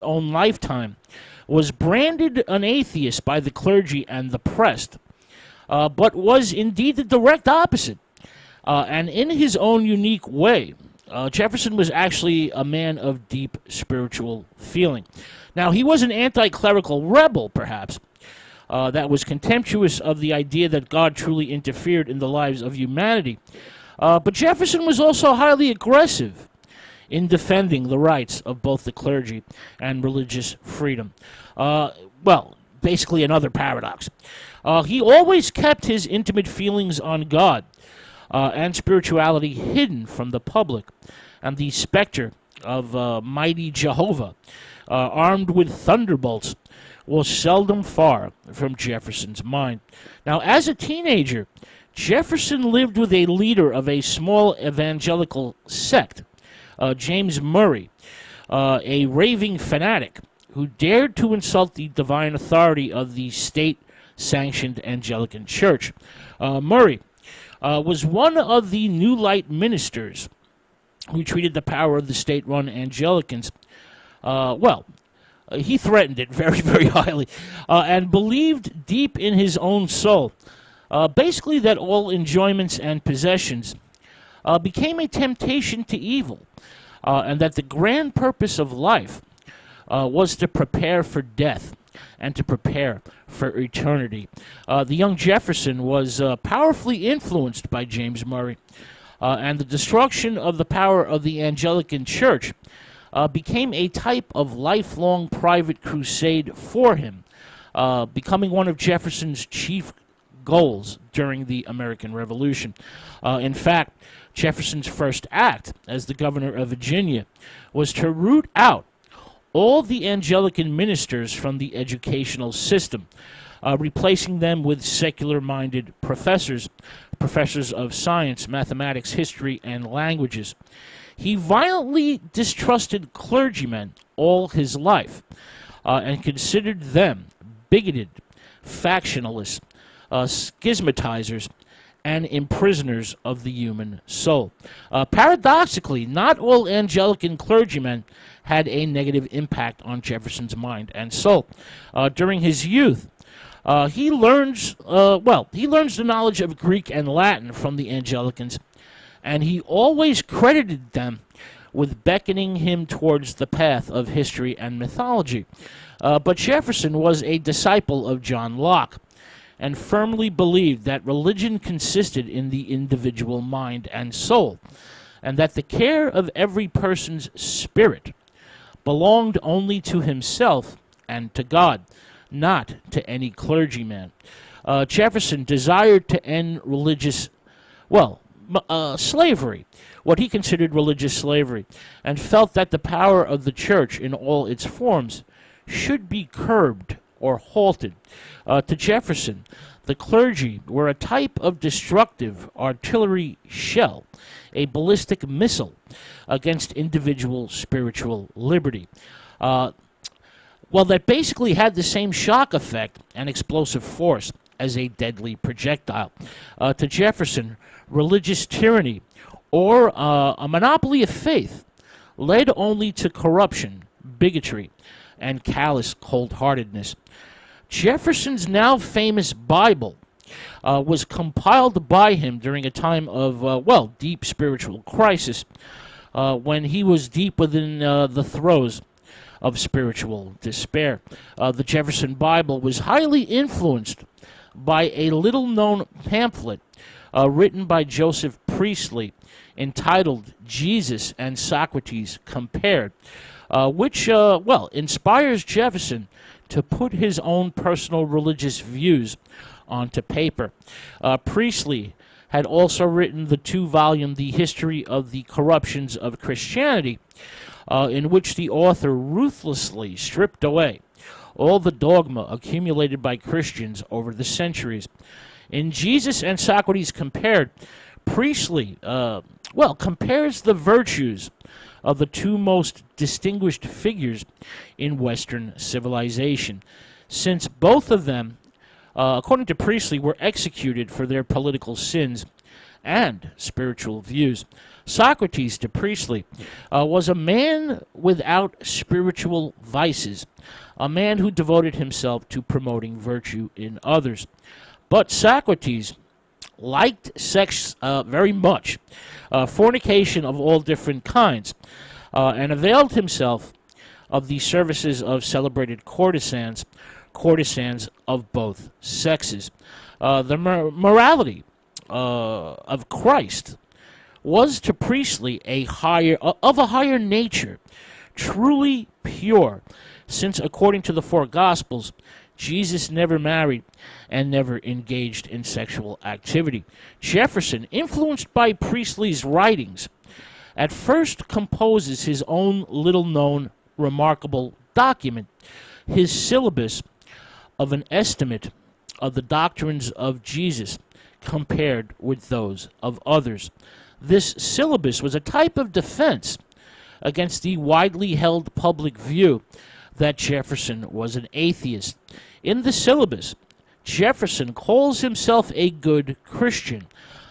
own lifetime, was branded an atheist by the clergy and the press, but was indeed the direct opposite. And in his own unique way, Jefferson was actually a man of deep spiritual feeling. Now, he was an anti-clerical rebel, perhaps, that was contemptuous of the idea that God truly interfered in the lives of humanity. But Jefferson was also highly aggressive in defending the rights of both the clergy and religious freedom. Well, basically another paradox. He always kept his intimate feelings on God and spirituality hidden from the public, and the specter of mighty Jehovah, armed with thunderbolts, was seldom far from Jefferson's mind. Now, as a teenager, Jefferson lived with a leader of a small evangelical sect, James Murray, a raving fanatic who dared to insult the divine authority of the state-sanctioned Anglican Church. Murray was one of the New Light ministers who treated the power of the state-run Anglicans, he threatened it very, very highly, and believed deep in his own soul, basically that all enjoyments and possessions became a temptation to evil, and that the grand purpose of life was to prepare for death and to prepare for eternity. The young Jefferson was powerfully influenced by James Murray, and the destruction of the power of the Anglican Church became a type of lifelong private crusade for him, becoming one of Jefferson's chief goals during the American Revolution. In fact, Jefferson's first act as the governor of Virginia was to root out all the Anglican ministers from the educational system, replacing them with secular-minded professors of science, mathematics, history, and languages. He violently distrusted clergymen all his life and considered them bigoted, factionalists, schismatizers, and imprisoners of the human soul. Paradoxically, not all Anglican clergymen had a negative impact on Jefferson's mind and soul. During his youth, he learns the knowledge of Greek and Latin from the Anglicans, and he always credited them with beckoning him towards the path of history and mythology. But Jefferson was a disciple of John Locke and firmly believed that religion consisted in the individual mind and soul, and that the care of every person's spirit belonged only to himself and to God, not to any clergyman. Jefferson desired to end slavery, what he considered religious slavery, and felt that the power of the church in all its forms should be curbed or halted. To Jefferson, the clergy were a type of destructive artillery shell, a ballistic missile against individual spiritual liberty. That basically had the same shock effect and explosive force as a deadly projectile. To Jefferson, religious tyranny or a monopoly of faith led only to corruption, bigotry, and callous cold-heartedness. Jefferson's now famous Bible was compiled by him during a time of, deep spiritual crisis, when he was deep within the throes of spiritual despair. The Jefferson Bible was highly influenced by a little-known pamphlet written by Joseph Priestley entitled Jesus and Socrates Compared, which inspires Jefferson to put his own personal religious views onto paper. Priestley had also written the 2-volume The History of the Corruptions of Christianity, in which the author ruthlessly stripped away all the dogma accumulated by Christians over the centuries. In Jesus and Socrates Compared, Priestley compares the virtues of the two most distinguished figures in Western civilization, since both of them, according to Priestley, were executed for their political sins and spiritual views. Socrates, to Priestley, was a man without spiritual vices, a man who devoted himself to promoting virtue in others. But Socrates liked sex very much, fornication of all different kinds, and availed himself of the services of celebrated courtesans of both sexes. The morality of Christ was to Priestley of a higher nature, truly pure, since according to the four Gospels, Jesus never married and never engaged in sexual activity. Jefferson, influenced by Priestley's writings, at first composes his own little-known, remarkable document, his syllabus of an estimate of the doctrines of Jesus compared with those of others. This syllabus was a type of defense against the widely held public view that Jefferson was an atheist. In the syllabus, Jefferson calls himself a good Christian,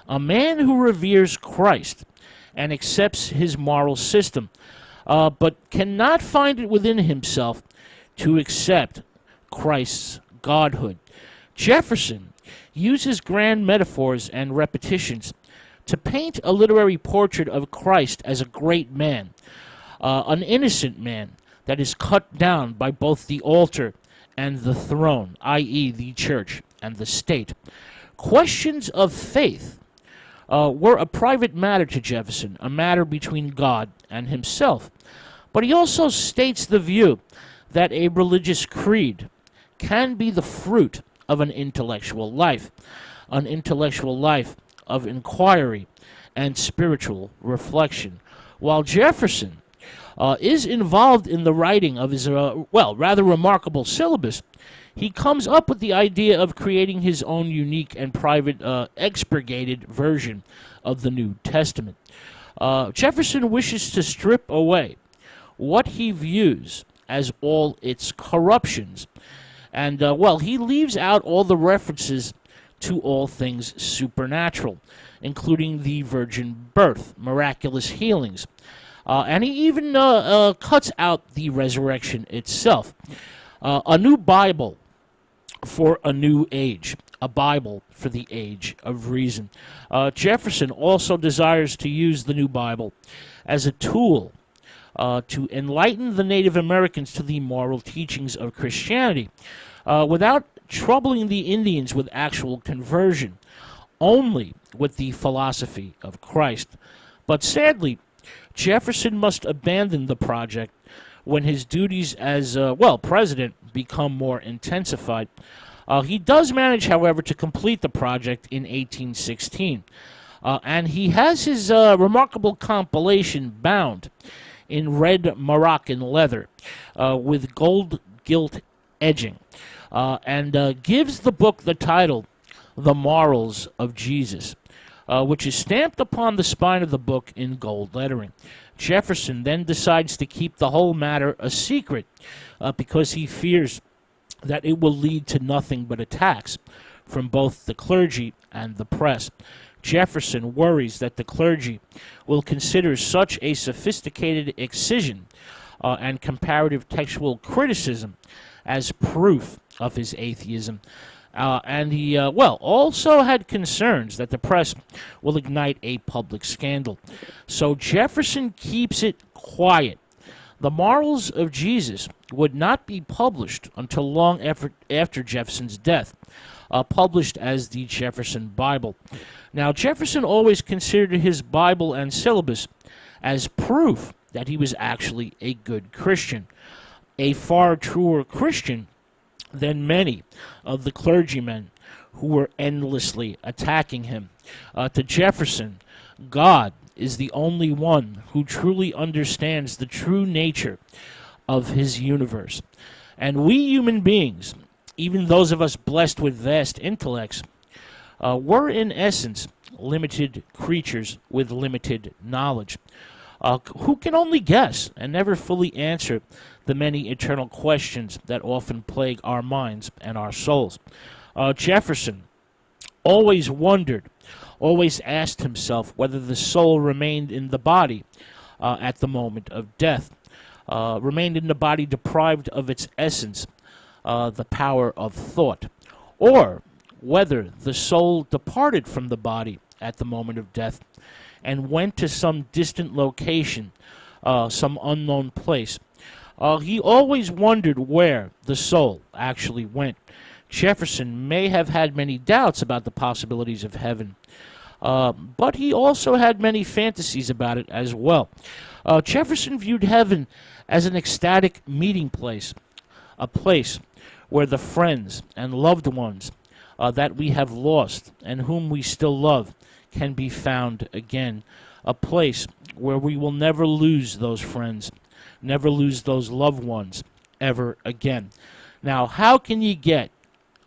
a man who reveres Christ and accepts his moral system, but cannot find it within himself to accept Christ's godhood. Jefferson uses grand metaphors and repetitions to paint a literary portrait of Christ as a great man, an innocent man that is cut down by both the altar and the throne, i.e. the church and the state. Questions of faith were a private matter to Jefferson, a matter between God and himself. But he also states the view that a religious creed can be the fruit of an intellectual life of inquiry and spiritual reflection. While Jefferson is involved in the writing of his, rather remarkable syllabus, he comes up with the idea of creating his own unique and private expurgated version of the New Testament. Jefferson wishes to strip away what he views as all its corruptions, and, he leaves out all the references to all things supernatural, including the virgin birth, miraculous healings, and he even cuts out the resurrection itself. A new Bible for a new age, a Bible for the age of reason. Jefferson also desires to use the new Bible as a tool to enlighten the Native Americans to the moral teachings of Christianity without troubling the Indians with actual conversion, only with the philosophy of Christ. But sadly, Jefferson must abandon the project when his duties as, president become more intensified. He does manage, however, to complete the project in 1816, and he has his remarkable compilation bound in red Moroccan leather with gold gilt edging, and gives the book the title, The Morals of Jesus, which is stamped upon the spine of the book in gold lettering. Jefferson then decides to keep the whole matter a secret because he fears that it will lead to nothing but attacks from both the clergy and the press. Jefferson worries that the clergy will consider such a sophisticated excision and comparative textual criticism as proof of his atheism. And he, also had concerns that the press will ignite a public scandal. So Jefferson keeps it quiet. The Morals of Jesus would not be published until long after Jefferson's death, published as the Jefferson Bible. Now, Jefferson always considered his Bible and syllabus as proof that he was actually a good Christian, a far truer Christian than many of the clergymen who were endlessly attacking him. To Jefferson, God is the only one who truly understands the true nature of his universe. And we human beings, even those of us blessed with vast intellects, were in essence limited creatures with limited knowledge, who can only guess and never fully answer the many eternal questions that often plague our minds and our souls. Jefferson always wondered always asked himself whether the soul remained in the body at the moment of death, remained in the body deprived of its essence, the power of thought, or whether the soul departed from the body at the moment of death and went to some distant location, some unknown place. He always wondered where the soul actually went. Jefferson may have had many doubts about the possibilities of heaven, but he also had many fantasies about it as well. Jefferson viewed heaven as an ecstatic meeting place, a place where the friends and loved ones that we have lost and whom we still love can be found again, a place where we will never lose those friends, never lose those loved ones ever again. Now, how can you get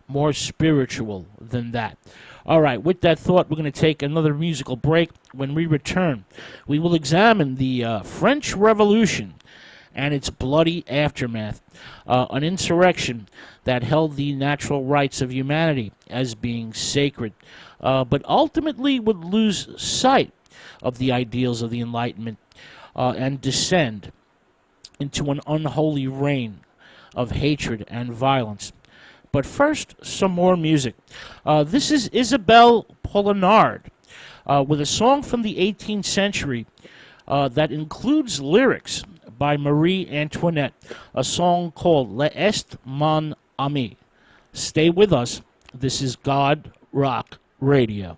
more spiritual than that? All right, with that thought, we're going to take another musical break. When we return, we will examine the French Revolution and its bloody aftermath, an insurrection that held the natural rights of humanity as being sacred, but ultimately would lose sight of the ideals of the Enlightenment and descend into an unholy reign of hatred and violence. But first, some more music. This is Isabelle Poulinard with a song from the 18th century that includes lyrics by Marie Antoinette, a song called L'Est Mon Ami. Stay with us. This is God Rock Radio.